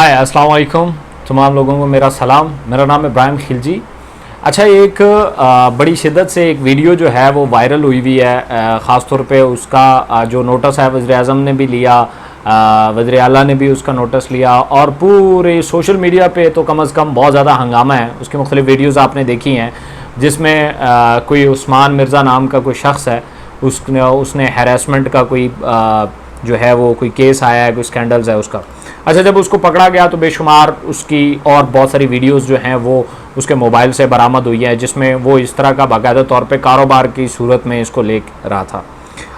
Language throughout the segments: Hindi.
हाय अस्सलाम वालेकुम, तमाम लोगों को मेरा सलाम। मेरा नाम है इब्राहिम खिलजी। अच्छा, एक बड़ी शिद्दत से एक वीडियो जो है वो वायरल हुई है। ख़ास तौर पे उसका जो नोटिस है वज़ीर-ए-आज़म ने भी लिया, वज़ीर आला ने भी उसका नोटिस लिया और पूरे सोशल मीडिया पे तो कम अज़ कम बहुत ज़्यादा हंगामा है। उसकी मुख्तलिफ़ वीडियोज़ आपने देखी हैं जिसमें कोई उस्मान मिर्ज़ा नाम का कोई शख्स है, उसने हैरेसमेंट का कोई जो है वो कोई केस आया है, कोई स्कैंडल्स है उसका। अच्छा, जब उसको पकड़ा गया तो बेशुमार उसकी और बहुत सारी वीडियोस जो हैं वो उसके मोबाइल से बरामद हुई है, जिसमें वो इस तरह का बाकायदा तौर पे कारोबार की सूरत में इसको ले रहा था।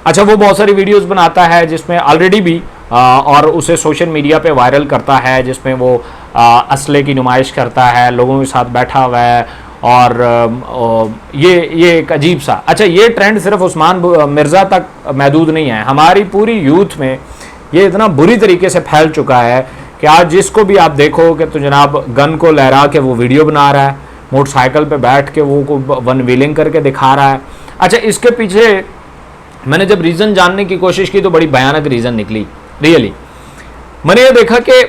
अच्छा, वो बहुत सारी वीडियोस बनाता है जिसमें ऑलरेडी भी और उसे सोशल मीडिया पे वायरल करता है, जिसमें वो असले की नुमाइश करता है, लोगों के साथ बैठा हुआ है और ये एक अजीब सा। अच्छा, ये ट्रेंड सिर्फ उस्मान मिर्ज़ा तक महदूद नहीं है, हमारी पूरी यूथ में ये इतना बुरी तरीके से फैल चुका है कि आज जिसको भी आप देखोगे तो जनाब गन को लहरा के वो वीडियो बना रहा है, मोटरसाइकिल पे बैठ के वो को वन व्हीलिंग करके दिखा रहा है। अच्छा, इसके पीछे मैंने जब रीज़न जानने की कोशिश की तो बड़ी भयानक रीज़न निकली। रियली मैंने ये देखा कि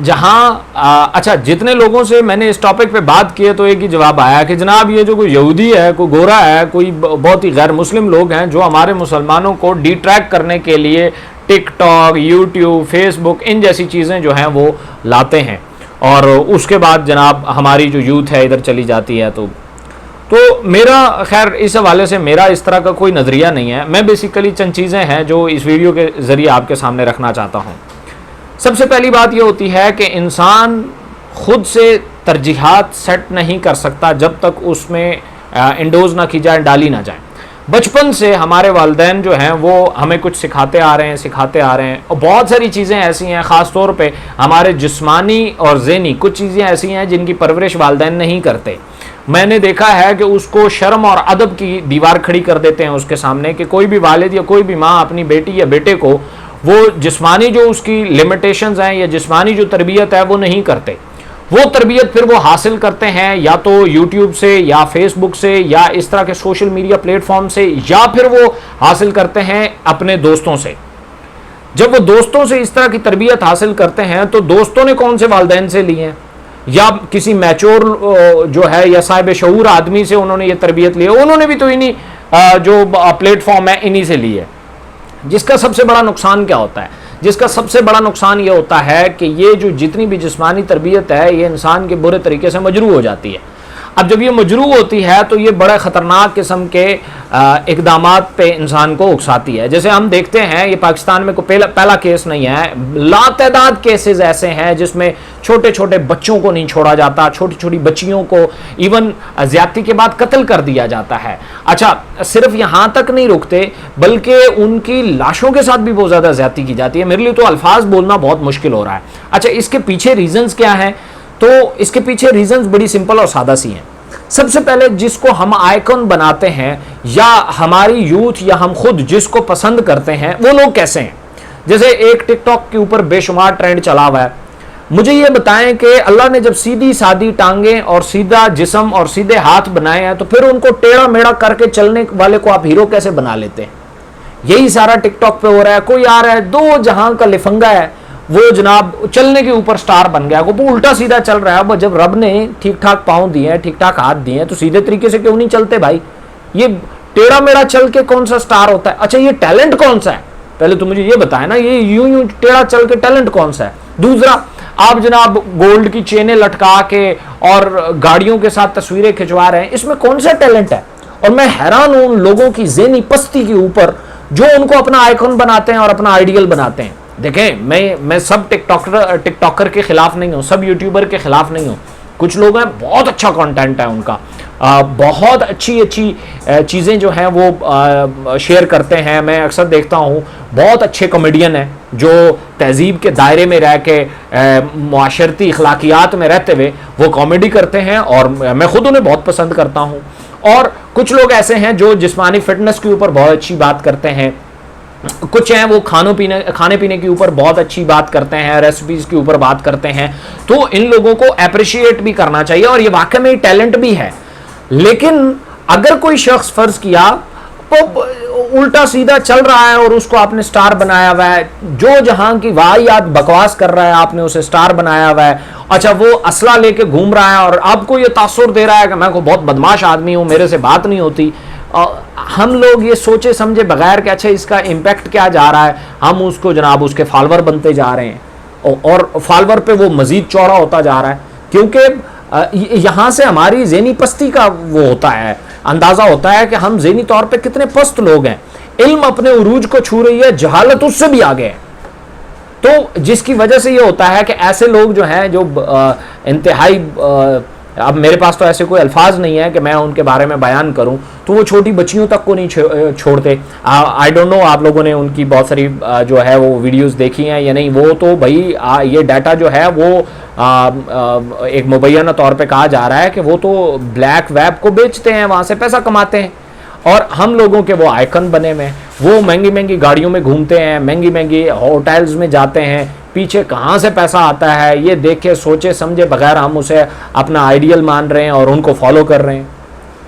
जहाँ अच्छा जितने लोगों से मैंने इस टॉपिक पे बात की है तो एक ही जवाब आया कि जनाब ये जो कोई यहूदी है, कोई गोरा है, कोई बहुत ही गैर मुस्लिम लोग हैं जो हमारे मुसलमानों को डिट्रैक्ट करने के लिए टिकटॉक, यूट्यूब, फेसबुक इन जैसी चीज़ें जो हैं वो लाते हैं और उसके बाद जनाब हमारी जो यूथ है इधर चली जाती है। तो मेरा खैर इस हवाले से मेरा इस तरह का कोई नज़रिया नहीं है। मैं बेसिकली चंद चीज़ें हैं जो इस वीडियो के ज़रिए आपके सामने रखना चाहता हूँ। सबसे पहली बात यह होती है कि इंसान खुद से तरजीहात सेट नहीं कर सकता जब तक उसमें इंडोज ना की जाए, डाली ना जाए। बचपन से हमारे वालिदैन जो हैं वो हमें कुछ सिखाते आ रहे हैं और बहुत सारी चीज़ें ऐसी हैं, ख़ास तौर पे हमारे जिस्मानी और ज़हनी कुछ चीज़ें ऐसी हैं जिनकी परवरिश वालिदैन नहीं करते। मैंने देखा है कि उसको शर्म और अदब की दीवार खड़ी कर देते हैं उसके सामने कि कोई भी वालिद या कोई भी माँ अपनी बेटी या बेटे को वो जिस्मानी जो उसकी लिमिटेशंस हैं या जिस्मानी जो तरबियत है वो नहीं करते। वो तरबियत फिर वो हासिल करते हैं या तो यूट्यूब से या फेसबुक से या इस तरह के सोशल मीडिया प्लेटफॉर्म से, या फिर वो हासिल करते हैं अपने दोस्तों से। जब वो दोस्तों से इस तरह की तरबियत हासिल करते हैं तो दोस्तों ने कौन से वालिदैन से ली है, या किसी मैच्योर जो है या साहिब शऊर आदमी से उन्होंने ये तरबियत ली है, उन्होंने भी तो इन्हीं जो प्लेटफॉर्म है इन्हीं से ली है। जिसका सबसे बड़ा नुकसान क्या होता है? जिसका सबसे बड़ा नुकसान ये होता है कि ये जो जितनी भी जिस्मानी तरबियत है ये इंसान के बुरे तरीके से मजरू हो जाती है। अब जब ये मजरू होती है तो ये बड़ा ख़तरनाक किस्म के इक़दामात पे इंसान को उकसाती है। जैसे हम देखते हैं ये पाकिस्तान में कोई पहला केस नहीं है, लातदाद केसेस ऐसे हैं जिसमें छोटे छोटे बच्चों को नहीं छोड़ा जाता, छोटी छोटी बच्चियों को इवन ज़्यादती के बाद कत्ल कर दिया जाता है। अच्छा, सिर्फ यहाँ तक नहीं रुकते बल्कि उनकी लाशों के साथ भी बहुत ज़्यादा ज़्यादती की जाती है। मेरे लिए तो अल्फाज बोलना बहुत मुश्किल हो रहा है। अच्छा, इसके पीछे रीज़न्स क्या हैं? तो इसके पीछे रीजंस बड़ी सिंपल और सादा सी हैं। सबसे पहले जिसको हम आइकॉन बनाते हैं या हमारी यूथ या हम खुद जिसको पसंद करते हैं वो लोग कैसे हैं। जैसे एक टिकटॉक के ऊपर बेशुमार ट्रेंड चला हुआ है। मुझे ये बताएं कि अल्लाह ने जब सीधी सादी टांगे और सीधा जिस्म और सीधे हाथ बनाए हैं तो फिर उनको टेढ़ा मेढ़ा करके चलने वाले को आप हीरो कैसे बना लेते हैं? यही सारा टिकटॉक पे हो रहा है। कोई आ रहा है दो जहां का लिफंगा है, वो जनाब चलने के ऊपर स्टार बन गया, वो उल्टा सीधा चल रहा है। जब रब ने ठीक ठाक पाँव दिए हैं, ठीक ठाक हाथ दिए हैं तो सीधे तरीके से क्यों नहीं चलते भाई? ये टेढ़ा मेढ़ा चल के कौन सा स्टार होता है? अच्छा, ये टैलेंट कौन सा है? पहले तो मुझे ये बताया ना, ये यूं यूं टेढ़ा चल के टैलेंट कौन सा है? दूसरा, आप जनाब गोल्ड की चेनें लटका के और गाड़ियों के साथ तस्वीरें खिंचवा रहे हैं, इसमें कौन सा टैलेंट है? और मैं हैरान हूं उन लोगों की ज़हनी पस्ती के ऊपर जो उनको अपना आइकॉन बनाते हैं और अपना आइडियल बनाते हैं। देखें, मैं सब टिकटॉकर के खिलाफ नहीं हूँ, सब यूट्यूबर के खिलाफ नहीं हूँ। कुछ लोग हैं बहुत अच्छा कंटेंट है उनका, बहुत अच्छी चीज़ें जो हैं वो शेयर करते हैं। मैं अक्सर देखता हूँ बहुत अच्छे कॉमेडियन हैं जो तहजीब के दायरे में रह के मुआशरती अखलाकियात में रहते हुए वो कॉमेडी करते हैं और मैं खुद उन्हें बहुत पसंद करता हूँ। और कुछ लोग ऐसे हैं जो जिस्मानी फिटनेस के ऊपर बहुत अच्छी बात करते हैं। कुछ हैं वो खाने पीने के ऊपर बहुत अच्छी बात करते हैं, रेसिपीज़ के ऊपर बात करते हैं। तो इन लोगों को अप्रिशिएट भी करना चाहिए और ये वाकई में टैलेंट भी है। लेकिन अगर कोई शख्स फर्ज किया तो उल्टा सीधा चल रहा है और उसको आपने स्टार बनाया हुआ है। जो जहां की वाहियात बकवास कर रहा है आपने उसे स्टार बनाया हुआ है। अच्छा, वो असला लेके घूम रहा है और आपको ये तासुर दे रहा है कि मैं को बहुत बदमाश आदमी हूं, मेरे से बात नहीं होती। हम लोग ये सोचे समझे बगैर कि अच्छा इसका इम्पैक्ट क्या जा रहा है, हम उसको जनाब उसके फॉलोअर बनते जा रहे हैं और फॉलोअर पे वो मजीद चौड़ा होता जा रहा है। क्योंकि यहां से हमारी ज़हनी पस्ती का वो होता है, अंदाजा होता है कि हम ज़हनी तौर पे कितने पस्त लोग हैं। इल्म अपने उरूज को छू रही है, जहालत उससे भी आगे है। तो जिसकी वजह से ये होता है कि ऐसे लोग जो हैं जो इंतहाई, अब मेरे पास तो ऐसे कोई अल्फाज नहीं है कि मैं उनके बारे में बयान करूं, तो वो छोटी बच्चियों तक को नहीं छोड़ते। आई डोंट नो आप लोगों ने उनकी बहुत सारी जो है वो वीडियोस देखी हैं या नहीं। वो तो भाई ये डाटा जो है वो एक मुबैना तौर पे कहा जा रहा है कि वो तो ब्लैक वेब को बेचते हैं, वहाँ से पैसा कमाते हैं और हम लोगों के वो आइकन बने हुए हैं। वो महंगी महंगी गाड़ियों में घूमते हैं, महंगी महंगी होटल्स में जाते हैं, पीछे कहाँ से पैसा आता है ये देख के सोचे समझे बगैर हम उसे अपना आइडियल मान रहे हैं और उनको फॉलो कर रहे हैं।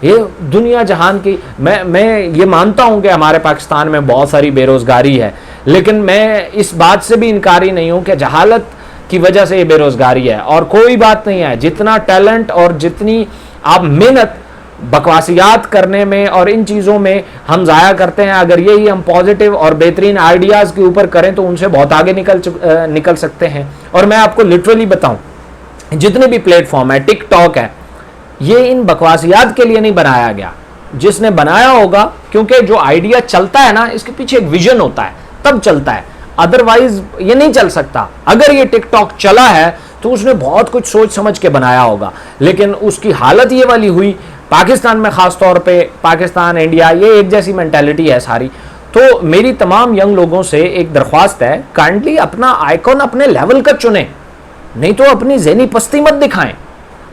ये दुनिया जहान की, मैं ये मानता हूँ कि हमारे पाकिस्तान में बहुत सारी बेरोज़गारी है, लेकिन मैं इस बात से भी इनकारी नहीं हूँ कि जहालत की वजह से ये बेरोज़गारी है। और कोई बात नहीं है, जितना टैलेंट और जितनी आप मेहनत बकवासियात करने में और इन चीज़ों में हम ज़ाया करते हैं, अगर यही हम पॉजिटिव और बेहतरीन आइडियाज़ के ऊपर करें तो उनसे बहुत आगे निकल सकते हैं। और मैं आपको लिटरली बताऊं, जितने भी प्लेटफॉर्म है, टिकटॉक है, ये इन बकवासियात के लिए नहीं बनाया गया। जिसने बनाया होगा, क्योंकि जो आइडिया चलता है ना, इसके पीछे एक विजन होता है, तब चलता है, अदरवाइज ये नहीं चल सकता। अगर ये टिकटॉक चला है तो उसने बहुत कुछ सोच समझ के बनाया होगा, लेकिन उसकी हालत ये वाली हुई। पाकिस्तान में ख़ास तौर पे, पाकिस्तान इंडिया ये एक जैसी मेंटालिटी है सारी। तो मेरी तमाम यंग लोगों से एक दरख्वास्त है, काइंडली अपना आइकॉन अपने लेवल का चुने, नहीं तो अपनी ज़हनी पस्ती मत दिखाएं।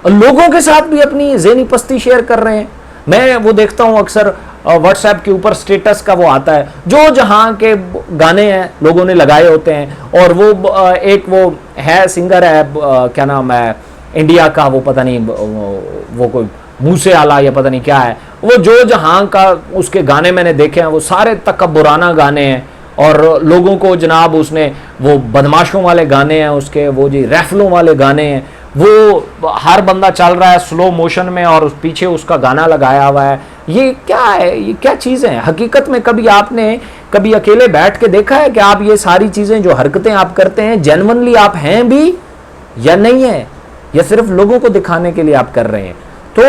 और लोगों के साथ भी अपनी ज़हनी पस्ती शेयर कर रहे हैं। मैं वो देखता हूँ अक्सर व्हाट्सएप के ऊपर स्टेटस का वो आता है, जो जहाँ के गाने हैं लोगों ने लगाए होते हैं। और वो एक वो है सिंगर है, क्या नाम है, इंडिया का, वो पता नहीं वो कोई मूसे आला या पता नहीं क्या है, वो जो जहाँ का उसके गाने मैंने देखे हैं वो सारे तकब्बुराना गाने हैं। और लोगों को जनाब उसने वो बदमाशों वाले गाने हैं उसके, वो जी रैफलों वाले गाने हैं, वो हर बंदा चल रहा है स्लो मोशन में और उस पीछे उसका गाना लगाया हुआ है। ये क्या है, ये क्या चीज़ें हैं? हकीकत में कभी आपने कभी अकेले बैठ के देखा है कि आप ये सारी चीज़ें जो हरकतें आप करते हैं जेन्युइनली आप हैं भी या नहीं है, या सिर्फ लोगों को दिखाने के लिए आप कर रहे हैं? तो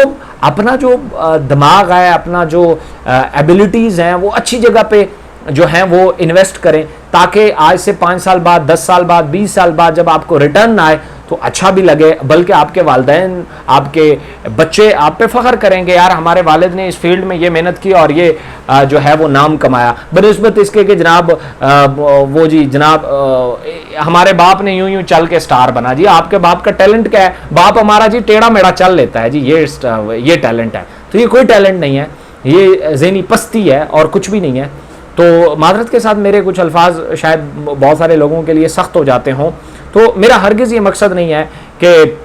अपना जो दिमाग है, अपना जो एबिलिटीज़ हैं, वो अच्छी जगह पे जो हैं वो इन्वेस्ट करें, ताकि आज से 5 साल बाद, 10 साल बाद, 20 साल बाद जब आपको रिटर्न आए तो अच्छा भी लगे, बल्कि आपके वालिदैन, आपके बच्चे आप पे फ़ख्र करेंगे, यार हमारे वालिद ने इस फील्ड में ये मेहनत की और ये जो है वो नाम कमाया, बनिस्बत इसके कि जनाब वो जी जनाब हमारे बाप ने यूं यूं चल के स्टार बना। जी आपके बाप का टैलेंट क्या है? बाप हमारा जी टेढ़ा मेढ़ा चल लेता है जी, ये टैलेंट है। तो ये कोई टैलेंट नहीं है, ये ज़हनी पस्ती है और कुछ भी नहीं है। तो मादरत के साथ मेरे कुछ अल्फाज शायद बहुत सारे लोगों के लिए सख्त हो जाते हों, तो मेरा हरगिज़ ये मकसद नहीं है कि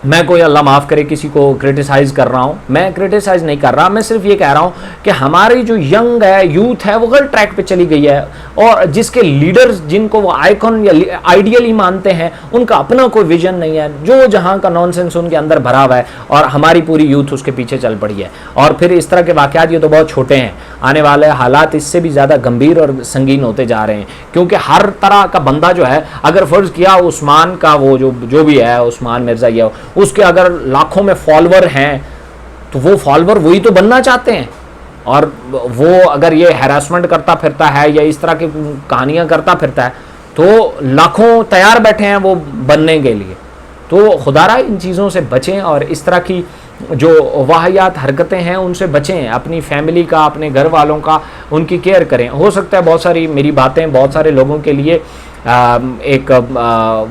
मैं कोई अल्लाह माफ़ करे किसी को क्रिटिसाइज़ कर रहा हूँ। मैं क्रिटिसाइज़ नहीं कर रहा, मैं सिर्फ ये कह रहा हूँ कि हमारी जो यंग है, यूथ है, वो गलत ट्रैक पे चली गई है। और जिसके लीडर्स जिनको वो आइकॉन या आइडियली मानते हैं, उनका अपना कोई विजन नहीं है, जो जहाँ का नॉनसेंस उनके अंदर भरा हुआ है और हमारी पूरी यूथ उसके पीछे चल पड़ी है। और फिर इस तरह के वाक़यात ये तो बहुत छोटे हैं, आने वाले हालात इससे भी ज़्यादा गंभीर और संगीन होते जा रहे हैं। क्योंकि हर तरह का बंदा जो है, अगर फ़र्ज़ किया उस्मान का वो जो भी है, उस्मान मिर्ज़ा ये, उसके अगर लाखों में फॉलोवर हैं तो वो फॉलोवर वही तो बनना चाहते हैं। और वो अगर ये हैरासमेंट करता फिरता है या इस तरह की कहानियां करता फिरता है तो लाखों तैयार बैठे हैं वो बनने के लिए। तो खुदारा इन चीज़ों से बचें और इस तरह की जो वाहियात हरकतें हैं उनसे बचें। अपनी फैमिली का, अपने घर वालों का, उनकी केयर करें। हो सकता है बहुत सारी मेरी बातें बहुत सारे लोगों के लिए एक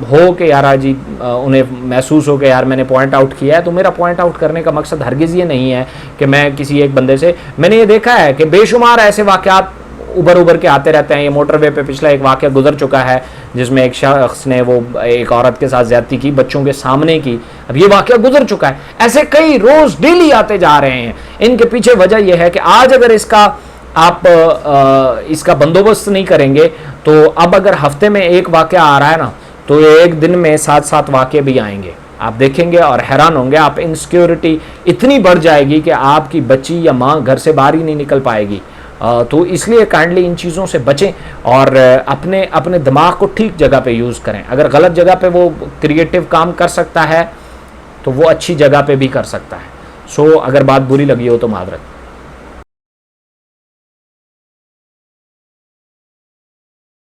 हो कि यार जी उन्हें महसूस हो कि यार मैंने पॉइंट आउट किया है। तो मेरा पॉइंट आउट करने का मकसद हरगिज़ ये नहीं है कि मैं किसी एक बंदे से, मैंने ये देखा है कि बेशुमार ऐसे वाक़यात उभर के आते रहते हैं। ये मोटरवे पे पिछला एक वाक़या गुजर चुका है जिसमें एक शख्स ने वो एक औरत के साथ ज़्यादती की, बच्चों के सामने की। अब ये वाक़या गुजर चुका है। ऐसे कई रोज़ डेली आते जा रहे हैं। इनके पीछे वजह यह है कि आज अगर इसका आप इसका बंदोबस्त नहीं करेंगे तो अब अगर हफ्ते में एक वाक़या आ रहा है ना, तो एक दिन में 7-7 वाक़ये भी आएंगे, आप देखेंगे और हैरान होंगे। आप इनसिक्योरिटी इतनी बढ़ जाएगी कि आपकी बच्ची या माँ घर से बाहर ही नहीं निकल पाएगी। तो इसलिए काइंडली इन चीज़ों से बचें और अपने अपने दिमाग को ठीक जगह पे यूज़ करें। अगर गलत जगह पे वो क्रिएटिव काम कर सकता है तो वो अच्छी जगह पे भी कर सकता है। सो अगर बात बुरी लगी हो तो माजरत।